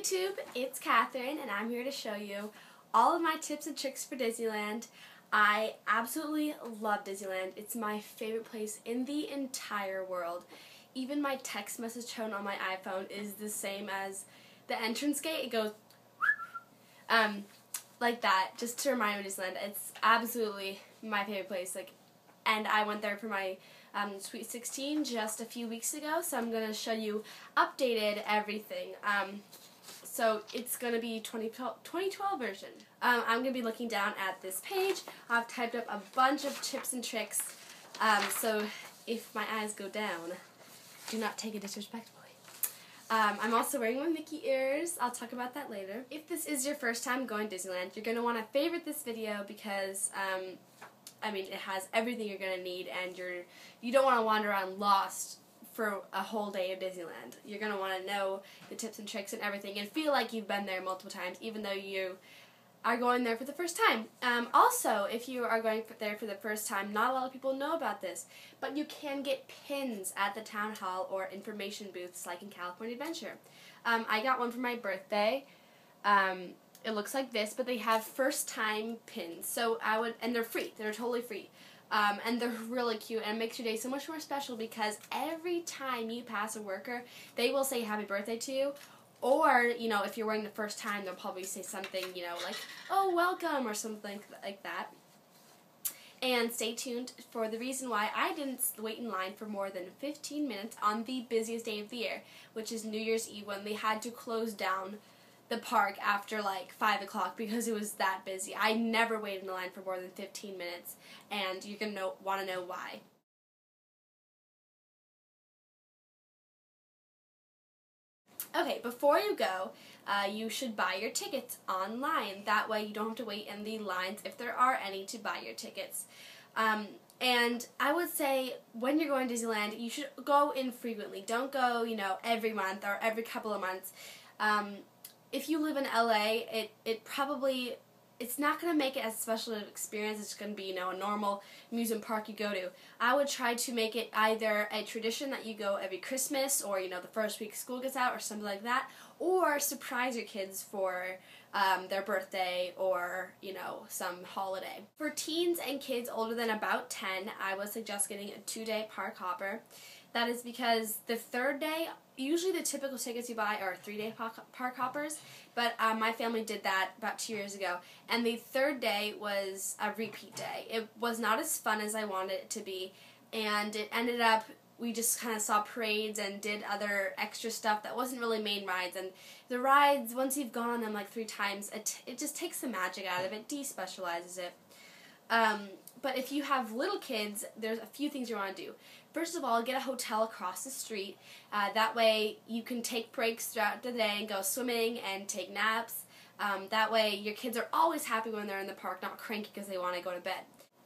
YouTube, it's Catherine, and I'm here to show you all of my tips and tricks for Disneyland. I absolutely love Disneyland. It's my favorite place in the entire world. Even my text message tone on my iPhone is the same as the entrance gate. It goes like that, just to remind me of Disneyland. It's absolutely my favorite place. And I went there for my Sweet 16 just a few weeks ago, so I'm going to show you updated everything. So it's going to be 2012 version. I'm going to be looking down at this page. I've typed up a bunch of tips and tricks, so if my eyes go down, do not take it disrespectfully. I'm also wearing my Mickey ears. I'll talk about that later. If this is your first time going to Disneyland, you're going to want to favorite this video because it has everything you're going to need, and you don't want to wander around lost for a whole day of Disneyland. You're going to want to know the tips and tricks and everything and feel like you've been there multiple times, even though you are going there for the first time. Also, if you are going there for the first time, not a lot of people know about this, but you can get pins at the town hall or information booths like in California Adventure. I got one for my birthday. It looks like this, but they have first-time pins. So and they're free. They're totally free. And they're really cute, and it makes your day so much more special because every time you pass a worker, they will say happy birthday to you. Or, if you're wearing the first time, they'll probably say something, like, oh, welcome, or something like that. And stay tuned for the reason why I didn't wait in line for more than 15 minutes on the busiest day of the year, which is New Year's Eve, when they had to close down the park after like 5 o'clock because it was that busy. I never waited in the line for more than 15 minutes, and you're going to want to know why. Okay, before you go, you should buy your tickets online. That way you don't have to wait in the lines, if there are any, to buy your tickets. And I would say when you're going to Disneyland, you should go infrequently. Don't go, every month or every couple of months. If you live in LA, it's not going to make it as special an experience. It's going to be, a normal amusement park you go to. I would try to make it either a tradition that you go every Christmas or, the first week school gets out or something like that, or surprise your kids for their birthday or, some holiday. For teens and kids older than about 10, I would suggest getting a 2-day park hopper. That is because the third day, usually the typical tickets you buy are 3-day park hoppers, but my family did that about 2 years ago, and the third day was a repeat day. It was not as fun as I wanted it to be, and it ended up, we just kind of saw parades and did other extra stuff that wasn't really main rides, and the rides, once you've gone on them like 3 times, it just takes the magic out of it, despecializes it. But if you have little kids, there's a few things you want to do. First of all, get a hotel across the street. That way you can take breaks throughout the day and go swimming and take naps. That way your kids are always happy when they're in the park, not cranky because they want to go to bed.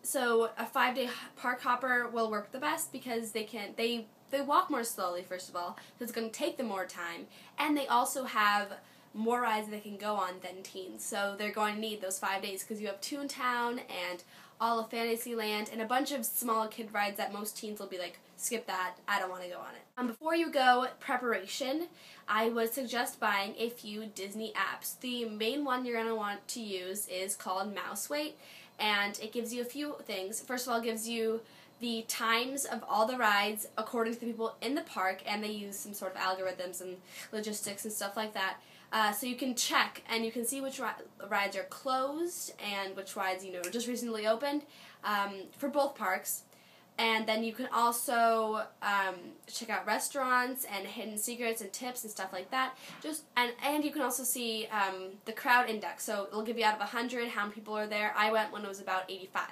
So a 5-day park hopper will work the best because they walk more slowly, first of all, so it's going to take them more time. And they also have more rides they can go on than teens. So they're going to need those 5 days because you have Toontown and all of Fantasyland and a bunch of small kid rides that most teens will be like, skip that, I don't want to go on it. Before you go, preparation, I would suggest buying a few Disney apps. The main one you're going to want to use is called Mouse Wait, and it gives you a few things. First of all, it gives you the times of all the rides according to the people in the park, and they use some sort of algorithms and logistics and stuff like that. So you can check and you can see which rides are closed and which rides, just recently opened for both parks. And then you can also check out restaurants and hidden secrets and tips and stuff like that. And you can also see the crowd index. So it'll give you out of 100 how many people are there. I went when it was about 85.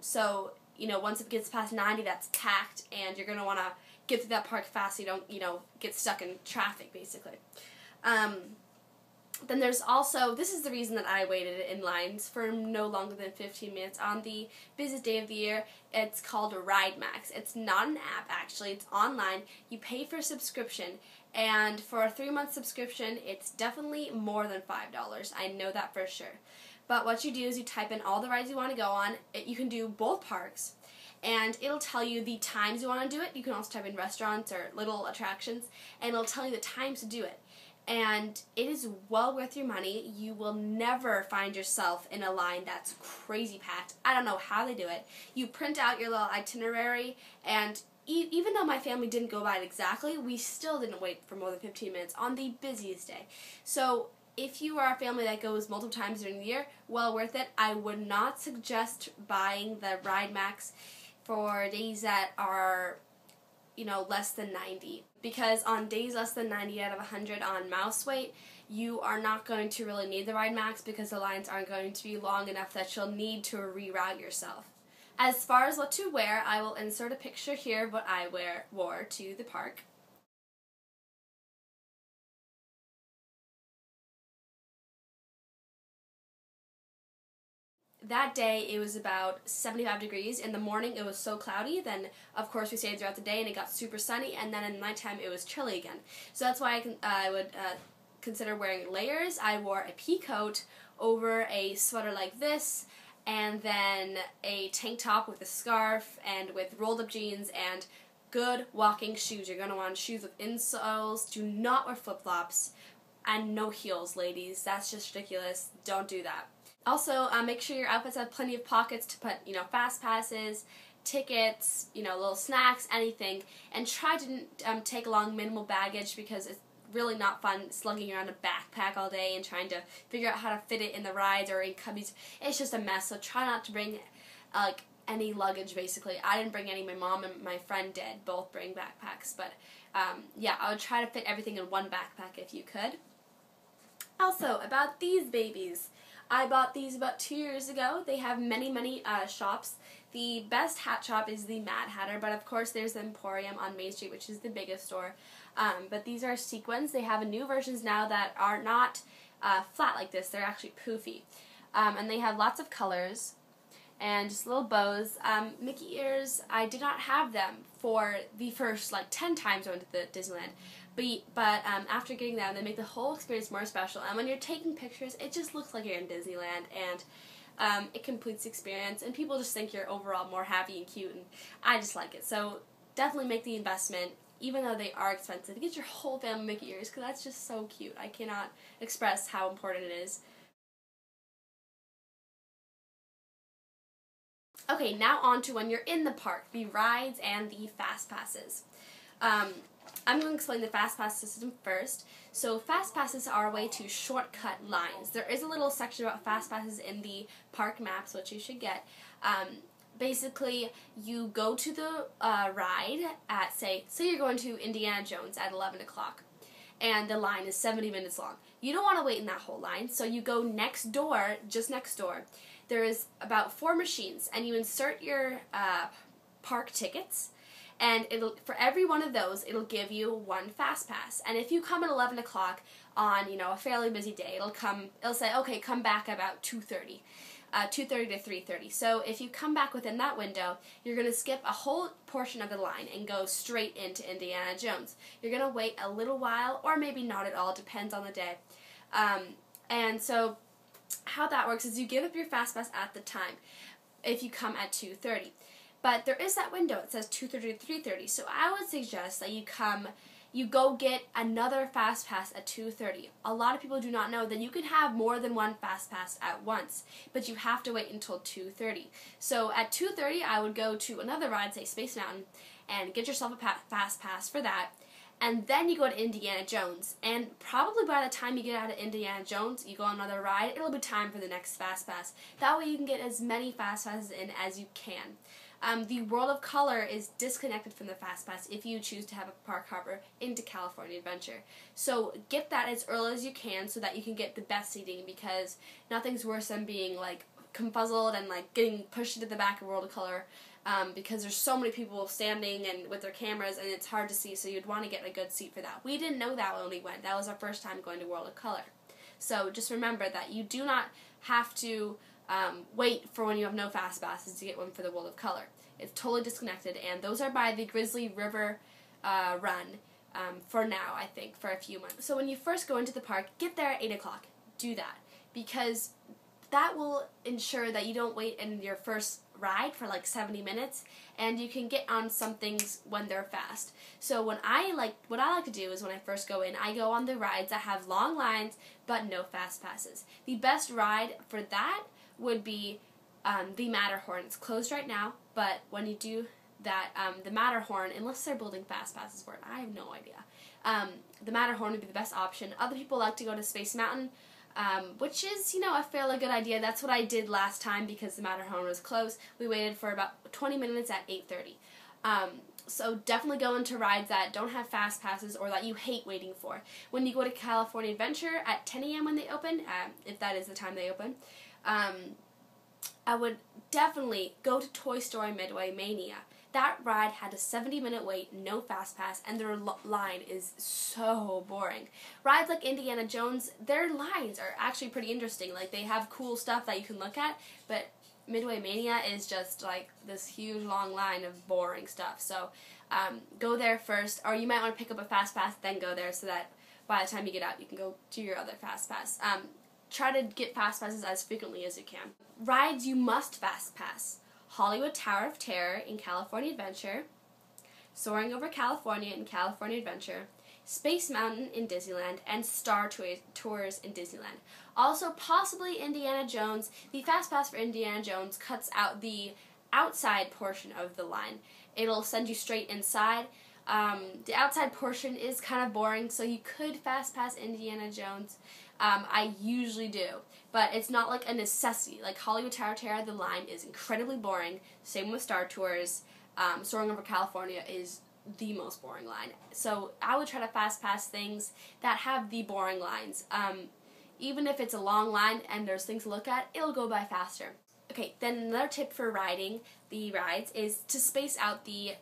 So once it gets past 90, that's packed, and you're going to want to get through that park fast so you don't, get stuck in traffic, basically. Then there's also, this is the reason that I waited in lines for no longer than 15 minutes on the busiest day of the year. It's called Ride Max. It's not an app, actually. It's online. You pay for a subscription, and for a 3-month subscription, it's definitely more than $5. I know that for sure. But what you do is you type in all the rides you want to go on. You can do both parks, and it'll tell you the times you want to do it. You can also type in restaurants or little attractions, and it'll tell you the times to do it. and it is well worth your money. You will never find yourself in a line that's crazy packed. I don't know how they do it. You print out your little itinerary, and even though my family didn't go by it exactly, we still didn't wait for more than 15 minutes on the busiest day. So if you are a family that goes multiple times during the year, well worth it. I would not suggest buying the Ride Max for days that are, less than 90. Because on days less than 90 out of 100 on mouse weight, you are not going to really need the Ride Max because the lines aren't going to be long enough that you'll need to reroute yourself. As far as what to wear, I will insert a picture here of what I wore to the park. That day, it was about 75 degrees. In the morning, it was so cloudy. Then, of course, we stayed throughout the day, and it got super sunny. And then in the nighttime, it was chilly again. So that's why I would consider wearing layers. I wore a pea coat over a sweater like this, and then a tank top with a scarf, and with rolled-up jeans, and good walking shoes. You're going to want shoes with insoles. Do not wear flip-flops. And no heels, ladies. That's just ridiculous. Don't do that. Also, make sure your outfits have plenty of pockets to put, Fastpasses, tickets, little snacks, anything. And try to take along minimal baggage because it's really not fun slugging around a backpack all day and trying to figure out how to fit it in the rides or in cubbies. It's just a mess, so try not to bring, any luggage, basically. I didn't bring any. My mom and my friend did both bring backpacks. But, yeah, I would try to fit everything in one backpack if you could. Also, about these babies. I bought these about 2 years ago. They have many shops. The best hat shop is the Mad Hatter, but of course there's the Emporium on Main Street, which is the biggest store. But these are sequins. They have new versions now that are not flat like this. They're actually poofy. And they have lots of colors and just little bows. Mickey ears, I did not have them for the first 10 times I went to the Disneyland. But after getting them, they make the whole experience more special. And when you're taking pictures, it just looks like you're in Disneyland, and it completes the experience. And people just think you're overall more happy and cute, and I just like it. So definitely make the investment, even though they are expensive. Get your whole family Mickey ears, because that's just so cute. I cannot express how important it is. Okay, now on to when you're in the park, the rides and the Fastpasses. I'm going to explain the Fastpass system first. So Fastpasses are a way to shortcut lines. There is a little section about Fastpasses in the park maps, which you should get. Basically, you go to the ride at, say you're going to Indiana Jones at 11 o'clock, and the line is 70 minutes long. You don't want to wait in that whole line, so you go next door, just next door. There is about 4 machines, and you insert your park tickets. And for every one of those, it'll give you one Fastpass. And if you come at 11 o'clock on, a fairly busy day, it'll say, okay, come back about 2:30 to 3:30. So if you come back within that window, you're going to skip a whole portion of the line and go straight into Indiana Jones. You're going to wait a little while, or maybe not at all, depends on the day. And so how that works is you give up your Fastpass at the time if you come at 2:30. But there is that window. It says 2:30 to 3:30. So I would suggest that you go get another Fastpass at 2:30. A lot of people do not know that you can have more than one Fastpass at once, but you have to wait until 2:30. So at 2:30, I would go to another ride, say Space Mountain, and get yourself a Fastpass for that. And then you go to Indiana Jones. And probably by the time you get out of Indiana Jones, you go on another ride, it'll be time for the next Fastpass. That way you can get as many Fastpasses in as you can. The World of Color is disconnected from the Fastpass if you choose to have a park hopper into California Adventure. So get that as early as you can so that you can get the best seating, because nothing's worse than being confuzzled and getting pushed into the back of World of Color because there's so many people standing and with their cameras and it's hard to see, so you'd want to get a good seat for that. We didn't know that when we went. That was our first time going to World of Color. So just remember that you do not have to wait for when you have no Fastpasses to get one for the World of Color. It's totally disconnected, and those are by the Grizzly River Run for now, I think, for a few months. So when you first go into the park, get there at 8 o'clock. Do that, because that will ensure that you don't wait in your first ride for like 70 minutes, and you can get on some things when they're fast. So what I like to do is when I first go in, I go on the rides that have long lines but no fast passes. The best ride for that would be the Matterhorn. It's closed right now, but when you do that, the Matterhorn, unless they're building fast passes for it, I have no idea. The Matterhorn would be the best option. Other people like to go to Space Mountain, which is, a fairly good idea. That's what I did last time because the Matterhorn was closed. We waited for about 20 minutes at 8:30. So definitely go into rides that don't have fast passes or that you hate waiting for. When you go to California Adventure at 10 a.m. when they open, if that is the time they open, I would definitely go to Toy Story Midway Mania. That ride had a 70-minute wait, no fast pass, and their line is so boring. Rides like Indiana Jones, their lines are actually pretty interesting. Like, they have cool stuff that you can look at, but Midway Mania is just like this huge long line of boring stuff. So go there first, or you might want to pick up a fast pass, then go there, so that by the time you get out, you can go to your other fast pass. Try to get fast passes as frequently as you can. Rides you must fast pass: Hollywood Tower of Terror in California Adventure, Soaring Over California in California Adventure, Space Mountain in Disneyland, and Star Tours in Disneyland. Also, possibly Indiana Jones. The Fast Pass for Indiana Jones cuts out the outside portion of the line. It'll send you straight inside. The outside portion is kind of boring, so you could Fast Pass Indiana Jones. I usually do, but it's not like a necessity. Like Hollywood Tower of Terror, the line is incredibly boring. Same with Star Tours. Soaring Over California is the most boring line. So I would try to fast pass things that have the boring lines. Even if it's a long line and there's things to look at, it'll go by faster. Okay, then another tip for riding the rides is to space out the,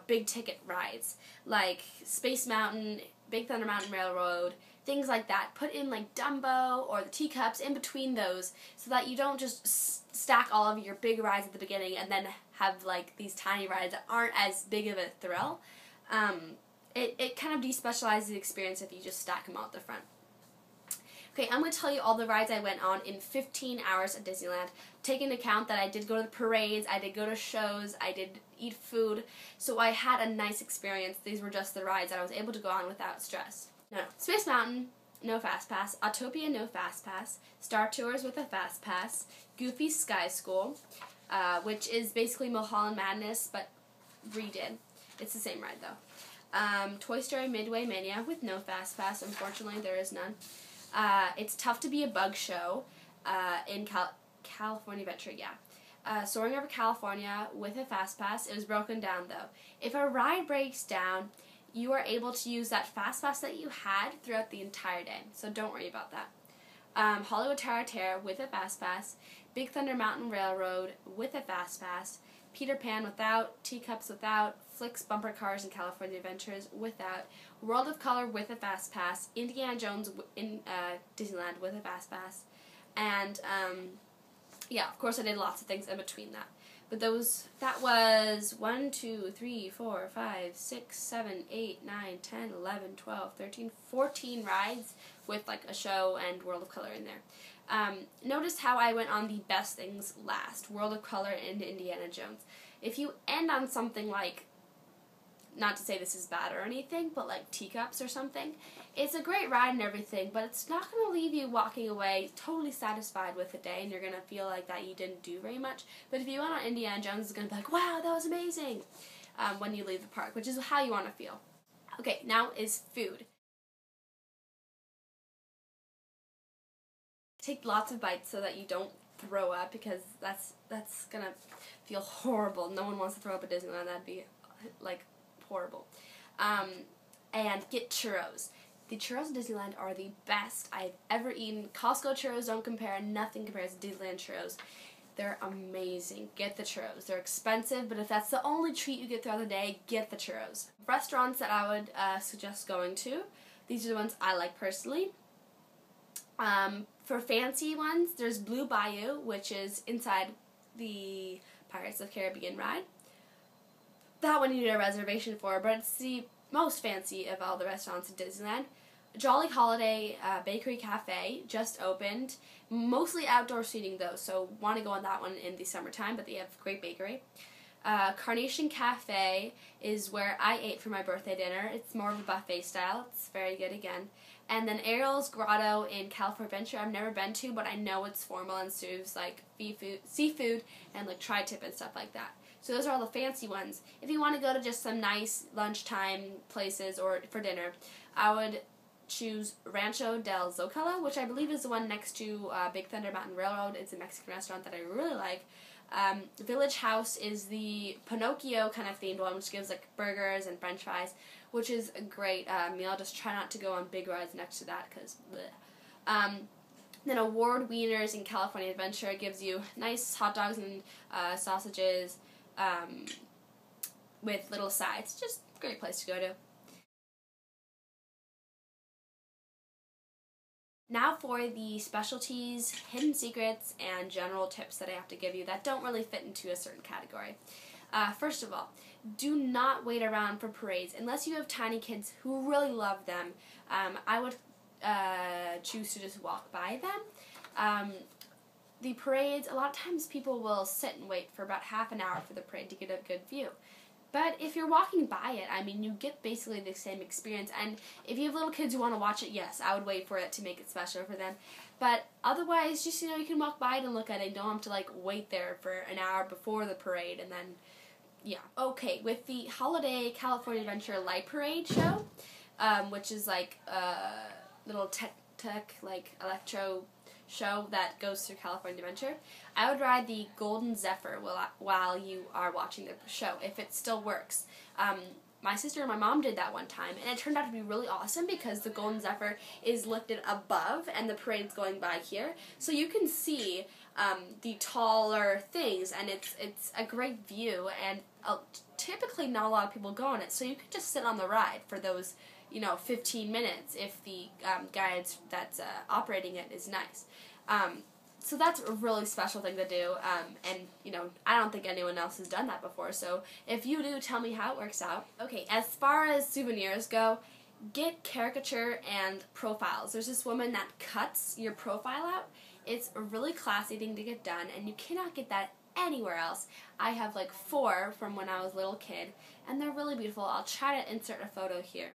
big ticket rides, like Space Mountain, Big Thunder Mountain Railroad, things like that. Put in like Dumbo or the teacups in between those so that you don't just stack all of your big rides at the beginning and then have like these tiny rides that aren't as big of a thrill. It kind of despecializes the experience if you just stack them all at the front. Okay, I'm going to tell you all the rides I went on in 15 hours at Disneyland. Take into account that I did go to the parades, I did go to shows, I did eat food, so I had a nice experience. These were just the rides that I was able to go on without stress. No. Space Mountain, no Fast Pass. Autopia, no Fast Pass. Star Tours with a Fast Pass. Goofy's Sky School, which is basically Mulholland Madness, but redid. It's the same ride, though. Toy Story Midway Mania with no Fast Pass. Unfortunately, there is none. It's Tough to Be a Bug Show in California Adventure, yeah. Soaring Over California with a Fast Pass. It was broken down, though. If a ride breaks down, you are able to use that Fast Pass that you had throughout the entire day, so don't worry about that. Hollywood Tower of Terror with a Fast Pass. Big Thunder Mountain Railroad with a Fast Pass. Peter Pan without. Teacups without. Flicks Bumper Cars in California Adventures without. World of Color with a Fast Pass. Indiana Jones in Disneyland with a Fast Pass. And, yeah, of course I did lots of things in between that. But that was 1, 2, 3, 4, 5, 6, 7, 8, 9, 10, 11, 12, 13, 14 rides with like a show and World of Color in there. Notice how I went on the best things last, World of Color and Indiana Jones. If you end on something like, not to say this is bad or anything, but like Teacups or something, it's a great ride and everything, but it's not going to leave you walking away totally satisfied with the day, and you're going to feel like that you didn't do very much. But if you went on Indiana Jones, it's going to be like, wow, that was amazing, when you leave the park, which is how you want to feel. Okay, now is food. Take lots of bites so that you don't throw up, because that's going to feel horrible. No one wants to throw up at Disneyland. That'd be, like, horrible. And get churros. The churros at Disneyland are the best I've ever eaten. Costco churros don't compare. Nothing compares to Disneyland churros. They're amazing. Get the churros. They're expensive, but if that's the only treat you get throughout the day, get the churros. Restaurants that I would suggest going to, these are the ones I like personally. For fancy ones, there's Blue Bayou, which is inside the Pirates of the Caribbean ride. That one you need a reservation for, but it's the most fancy of all the restaurants in Disneyland. Jolly Holiday Bakery Cafe just opened. Mostly outdoor seating though, so want to go on that one in the summertime, but they have great bakery. Carnation Cafe is where I ate for my birthday dinner. It's more of a buffet style. It's very good again. And then Ariel's Grotto in California Adventure I've never been to, but I know it's formal and serves like seafood and like tri-tip and stuff like that. So those are all the fancy ones. If you want to go to just some nice lunchtime places or for dinner, I would choose Rancho del Zocalo, which I believe is the one next to Big Thunder Mountain Railroad. It's a Mexican restaurant that I really like. Village House is the Pinocchio kind of themed one, which gives like burgers and french fries, which is a great meal. Just try not to go on big rides next to that because then Award Wieners in California Adventure gives you nice hot dogs and sausages with little sides. Just a great place to go to. Now for the specialties, hidden secrets, and general tips that I have to give you that don't really fit into a certain category. First of all, do not wait around for parades. Unless you have tiny kids who really love them, I would choose to just walk by them. The parades, a lot of times people will sit and wait for about half an hour for the parade to get a good view. But if you're walking by it, I mean, you get basically the same experience. And if you have little kids who want to watch it, yes, I would wait for it to make it special for them. But otherwise, just, you can walk by it and look at it. You don't have to, like, wait there for an hour before the parade and then, yeah. Okay, with the Holiday California Adventure Light Parade show, which is, like, a little tech, like, electro show that goes through California Adventure, I would ride the Golden Zephyr while you are watching the show, if it still works. My sister and my mom did that one time, and it turned out to be really awesome because the Golden Zephyr is lifted above and the parade's going by here, so you can see the taller things, and it's a great view, and typically not a lot of people go on it, so you can just sit on the ride for those 15 minutes if the guide that's operating it is nice. So that's a really special thing to do, and, I don't think anyone else has done that before, so if you do, tell me how it works out. Okay, as far as souvenirs go, get caricature and profiles. There's this woman that cuts your profile out. It's a really classy thing to get done, and you cannot get that anywhere else. I have like 4 from when I was a little kid, and they're really beautiful. I'll try to insert a photo here.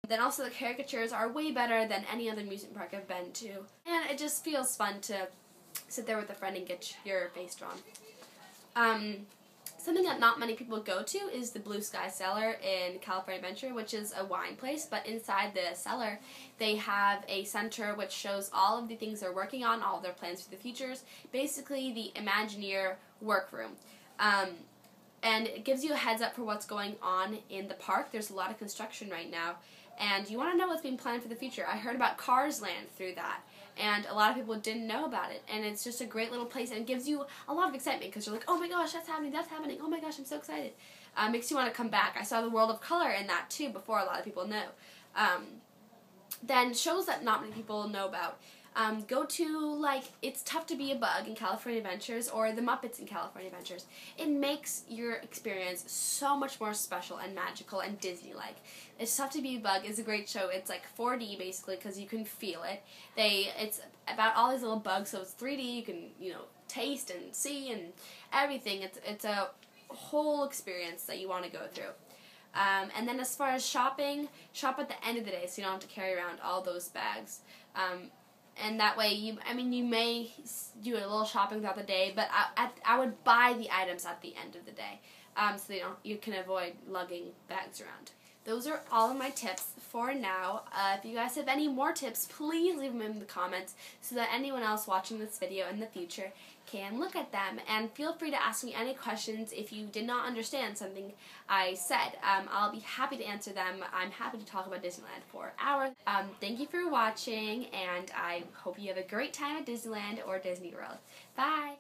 Then also the caricatures are way better than any other amusement park I've been to. And it just feels fun to sit there with a friend and get your face drawn. Something that not many people go to is the Blue Sky Cellar in California Adventure, which is a wine place, but inside the cellar they have a center which shows all of the things they're working on, all of their plans for the futures, basically the Imagineer workroom. And it gives you a heads up for what's going on in the park. There's a lot of construction right now, and you want to know what's being planned for the future. I heard about Cars Land through that, and a lot of people didn't know about it, and it's just a great little place, and it gives you a lot of excitement, because you're like, oh my gosh, that's happening, oh my gosh, I'm so excited. Makes you want to come back. I saw the World of Color in that, too, before a lot of people know. Then shows that not many people know about. Go to, like, It's Tough to Be a Bug in California Adventures, or The Muppets in California Adventures. It makes your experience so much more special and magical and Disney-like. It's Tough to Be a Bug is a great show. It's like 4D, basically, because you can feel it. It's about all these little bugs, so it's 3D. You can, taste and see and everything. It's a whole experience that you want to go through. And then as far as shopping, shop at the end of the day, so you don't have to carry around all those bags. And that way, you may do a little shopping throughout the day, but I would buy the items at the end of the day, so you can avoid lugging bags around. Those are all of my tips for now. If you guys have any more tips, please leave them in the comments so that anyone else watching this video in the future can look at them. And feel free to ask me any questions if you did not understand something I said. I'll be happy to answer them. I'm happy to talk about Disneyland for hours. Thank you for watching, and I hope you have a great time at Disneyland or Disney World. Bye!